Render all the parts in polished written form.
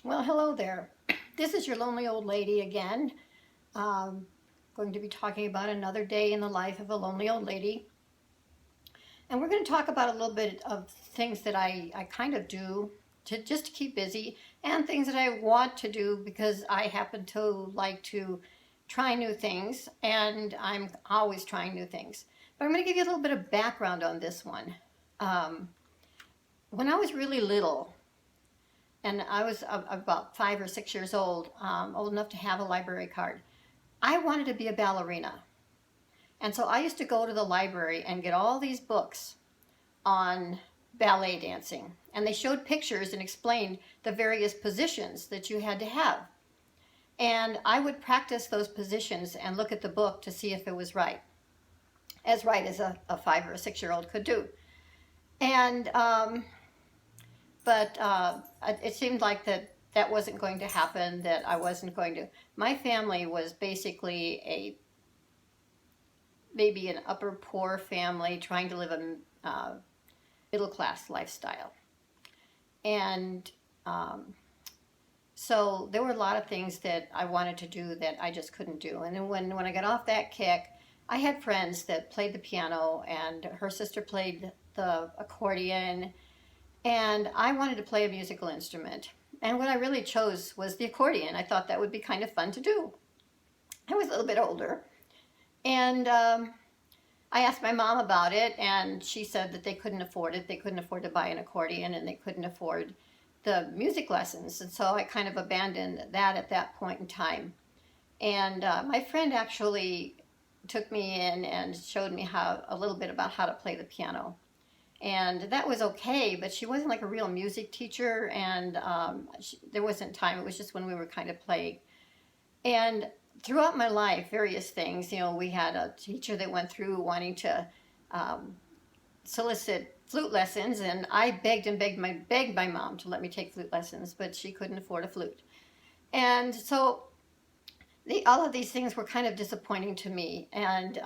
Well, hello there. This is your lonely old lady again. Um, Going to be talking about another day in the life of a lonely old lady. And we're going to talk about a little bit of things that I kind of do to just to keep busy and things that I want to do because I happen to like to try new things and I'm always trying new things. But I'm going to give you a little bit of background on this one. Um, when I was really little, and I was about 5 or 6 years old enough to have a library card. I wanted to be a ballerina. And so I used to go to the library and get all these books on ballet dancing. And they showed pictures and explained the various positions that you had to have. And I would practice those positions and look at the book to see if it was right, as right as a 5 or 6 year old could do. And but it seemed like that wasn't going to happen, that I wasn't going to. My family was basically maybe an upper poor family trying to live a middle class lifestyle. And so there were a lot of things that I wanted to do that I just couldn't do. And then when I got off that kick, I had friends that played the piano, and her sister played the accordion, and I wanted to play a musical instrument. And what I really chose was the accordion. I thought that would be kind of fun to do. I was a little bit older, and I asked my mom about it, and she said that they couldn't afford it. They couldn't afford to buy an accordion, and they couldn't afford the music lessons. And so I kind of abandoned that at that point in time. And my friend actually took me in and showed me a little bit about how to play the piano. And that was okay, but she wasn't like a real music teacher, and there wasn't time. It was just when we were kind of playing. And throughout my life, various things, we had a teacher that went through wanting to solicit flute lessons, and I begged and begged my mom to let me take flute lessons, but she couldn't afford a flute. And so all of these things were kind of disappointing to me. And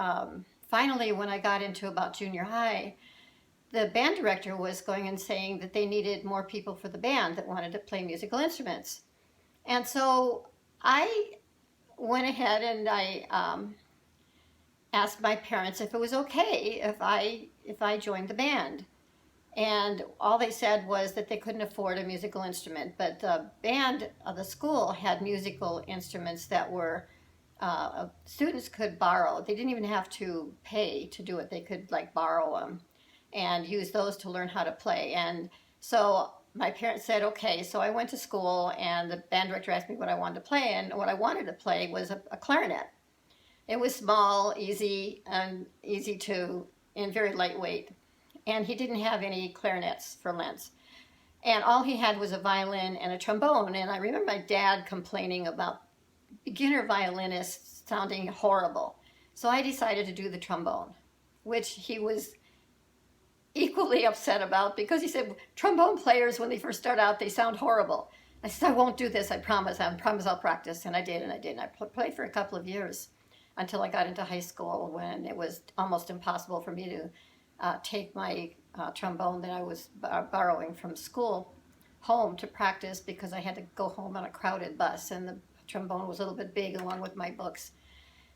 finally, when I got into about junior high, the band director was going and saying that they needed more people for the band that wanted to play musical instruments. And so I went ahead and I asked my parents if it was okay if I joined the band. And all they said was that they couldn't afford a musical instrument, but the band of the school had musical instruments that were students could borrow. They didn't even have to pay to do it. They could borrow them and use those to learn how to play. And so my parents said, okay. So I went to school, and the band director asked me what I wanted to play, and what I wanted to play was a clarinet. It was small, easy to, and very lightweight. And he didn't have any clarinets for Lentz. And all he had was a violin and a trombone. And I remember my dad complaining about beginner violinists sounding horrible. So I decided to do the trombone, which he was equally upset about, because he said trombone players, when they first start out, they sound horrible. I said, I won't do this, I promise I'll practice. And I did, and I played for a couple of years until I got into high school, when it was almost impossible for me to take my trombone that I was borrowing from school home to practice, because I had to go home on a crowded bus, and the trombone was a little bit big along with my books.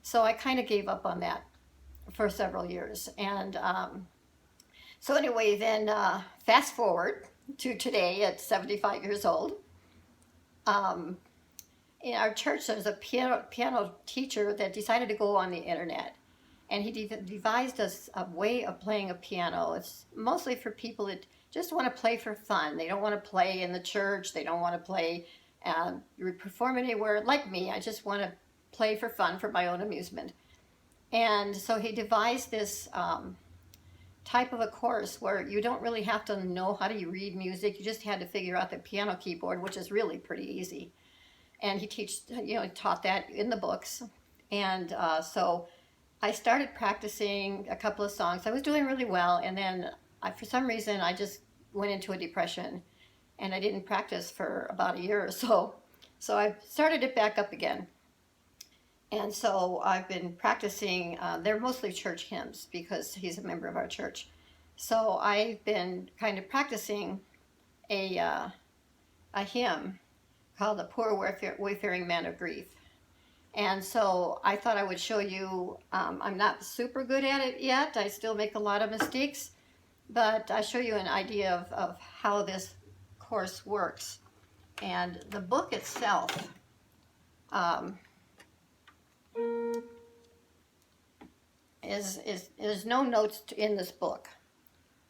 So I kind of gave up on that for several years. And so anyway, then fast forward to today at 75 years old. In our church, there was a piano teacher that decided to go on the internet. And he devised a way of playing a piano. It's mostly for people that just want to play for fun. They don't want to play in the church. They don't want to play, perform anywhere. Like me, I just want to play for fun, for my own amusement. And so he devised this type of a course where you don't really have to know how to read music. You just had to figure out the piano keyboard, which is really pretty easy. And he taught that in the books. And so I started practicing a couple of songs. I was doing really well, and then for some reason I just went into a depression, and I didn't practice for about a year or so. So I started it back up again. And so I've been practicing, they're mostly church hymns because he's a member of our church. So I've been kind of practicing a hymn called The Poor Wayfaring Man of Grief. And so I thought I would show you, I'm not super good at it yet. I still make a lot of mistakes, but I show you an idea of how this course works. And the book itself, is no notes in this book.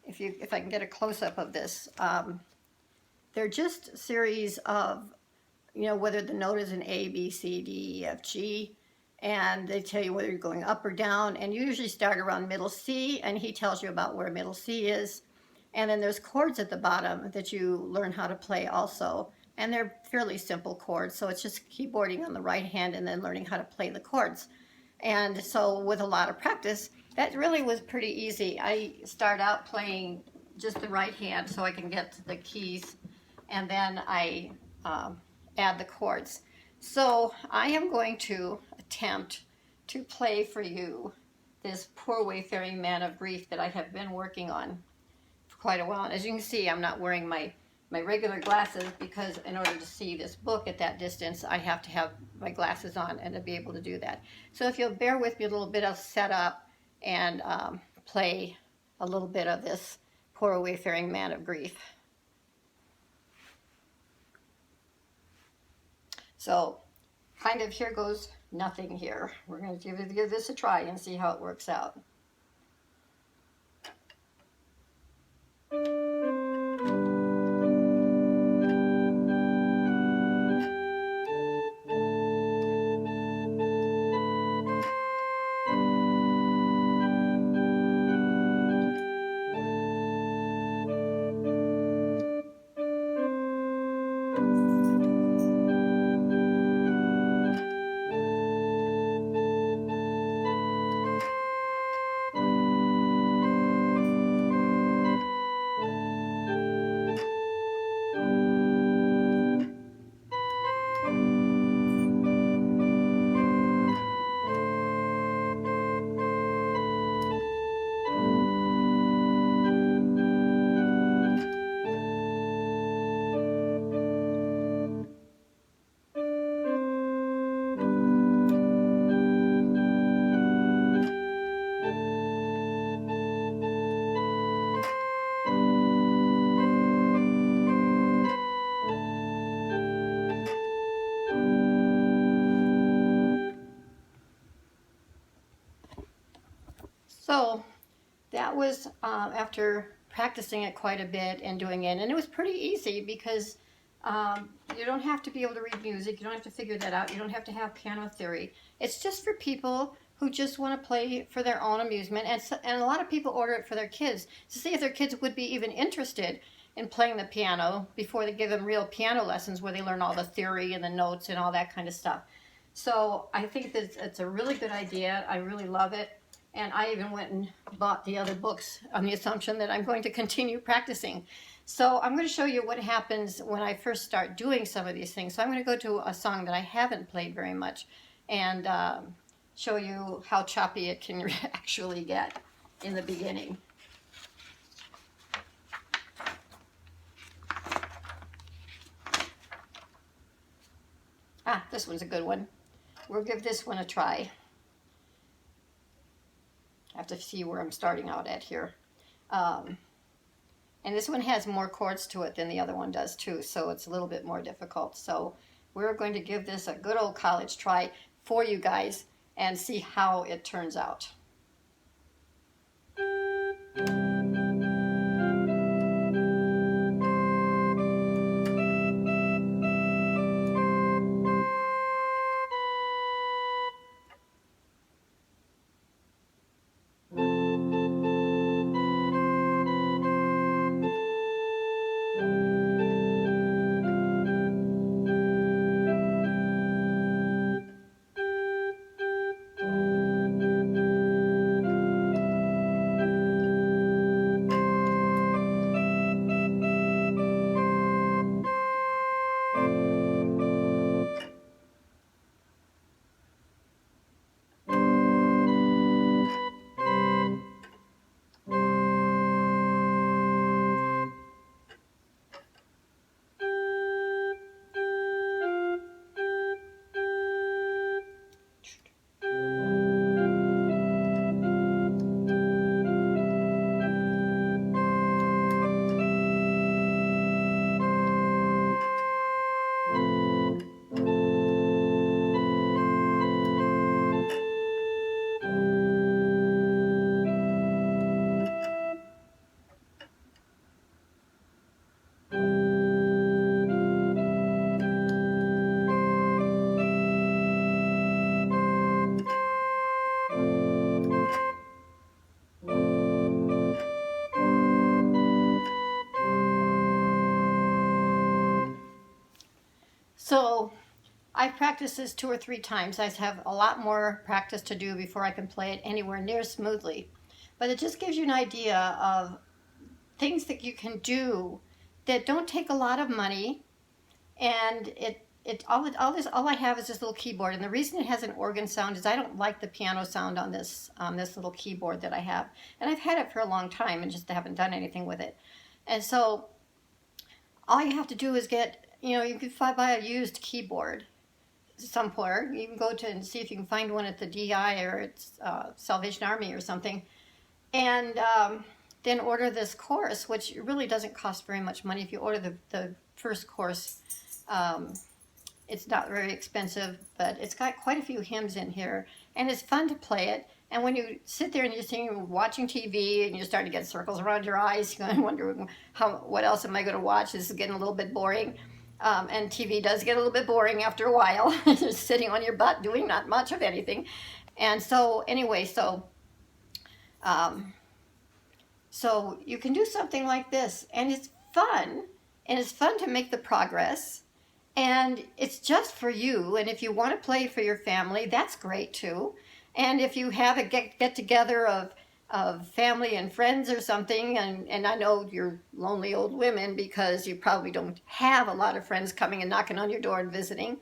If I can get a close-up of this, they're just a series of, whether the note is an A, B, C, D, E, F, G, and they tell you whether you're going up or down, and you usually start around middle C, and he tells you about where middle C is. And then there's chords at the bottom that you learn how to play also, and they're fairly simple chords, so it's just keyboarding on the right hand and then learning how to play the chords. And so with a lot of practice, that really was pretty easy. I start out playing just the right hand so I can get the keys, and then I add the chords. So I am going to attempt to play for you this Poor Wayfaring Man of Grief that I have been working on for quite a while. And as you can see, I'm not wearing my regular glasses because in order to see this book at that distance, I have to have my glasses on and to be able to do that. So if you'll bear with me a little bit, I'll set up and play a little bit of this Poor Wayfaring Man of Grief. So kind of here goes nothing here. We're going to give this a try and see how it works out. So that was after practicing it quite a bit and doing it, and it was pretty easy because you don't have to be able to read music, you don't have to figure that out, you don't have to have piano theory. It's just for people who just want to play for their own amusement, and a lot of people order it for their kids to see if their kids would be even interested in playing the piano before they give them real piano lessons where they learn all the theory and the notes and all that kind of stuff. So I think that it's a really good idea. I really love it. And I even went and bought the other books on the assumption that I'm going to continue practicing. So I'm going to show you what happens when I first start doing some of these things. So I'm going to go to a song that I haven't played very much and show you how choppy it can actually get in the beginning. This one's a good one. We'll give this one a try. I have to see where I'm starting out at here. And this one has more chords to it than the other one does too, so it's a little bit more difficult. So we're going to give this a good old college try for you guys and see how it turns out. I've practiced this 2 or 3 times. I have a lot more practice to do before I can play it anywhere near smoothly. But it just gives you an idea of things that you can do that don't take a lot of money, and all I have is this little keyboard. And the reason it has an organ sound is I don't like the piano sound on this little keyboard that I have, and I've had it for a long time and just haven't done anything with it. And so all you have to do is get, you can buy a used keyboard somewhere. You can go to and see if you can find one at the DI or it's Salvation Army or something, and then order this course, which really doesn't cost very much money. If you order the first course, it's not very expensive, but it's got quite a few hymns in here, and it's fun to play it. And when you sit there and you're sitting watching TV and you start to get circles around your eyes, you're going to wonder what else am I going to watch? This is getting a little bit boring. And TV does get a little bit boring after a while, just sitting on your butt doing not much of anything. And so anyway, so you can do something like this, and it's fun, to make the progress, and it's just for you. And if you want to play for your family, that's great too. And if you have a get together of family and friends or something, and I know you're lonely old women because you probably don't have a lot of friends coming and knocking on your door and visiting,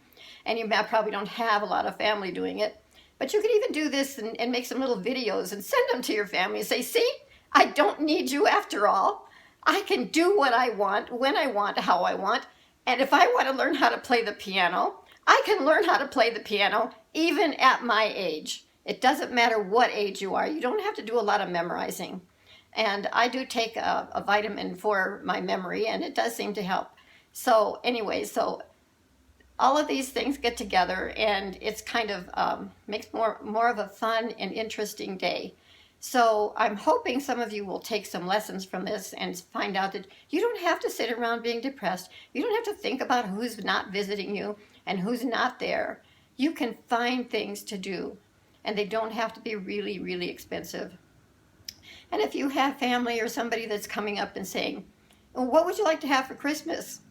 and you probably don't have a lot of family doing it, but you could even do this and make some little videos and send them to your family and say, see, I don't need you after all. I can do what I want, when I want, how I want, and if I want to learn how to play the piano, I can learn how to play the piano even at my age. It doesn't matter what age you are. You don't have to do a lot of memorizing. And I do take a vitamin for my memory, and it does seem to help. So anyway, so all of these things get together, and it's kind of makes more of a fun and interesting day. So I'm hoping some of you will take some lessons from this and find out that you don't have to sit around being depressed. You don't have to think about who's not visiting you and who's not there. You can find things to do, and they don't have to be really, really expensive. And if you have family or somebody that's coming up and saying, well, what would you like to have for Christmas?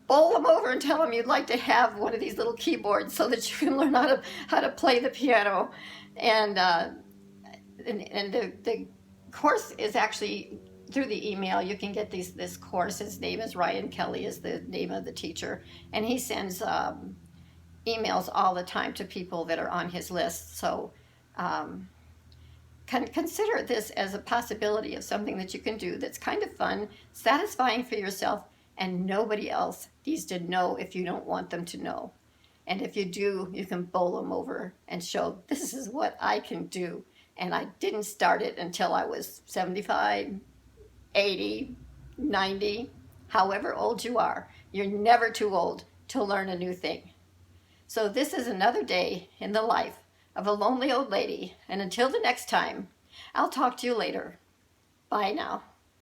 Bowl them over and tell them you'd like to have one of these little keyboards so that you can learn how to play the piano. And the course is actually through the email. You can get this course. His name is Ryan Kelly, is the name of the teacher, and he sends emails all the time to people that are on his list. So consider this as a possibility of something that you can do that's kind of fun, satisfying for yourself, and nobody else needs to know if you don't want them to know. And if you do, you can bowl them over and show, this is what I can do. And I didn't start it until I was 75, 80, 90, however old you are. You're never too old to learn a new thing. So this is another day in the life of a lonely old lady. And until the next time, I'll talk to you later. Bye now.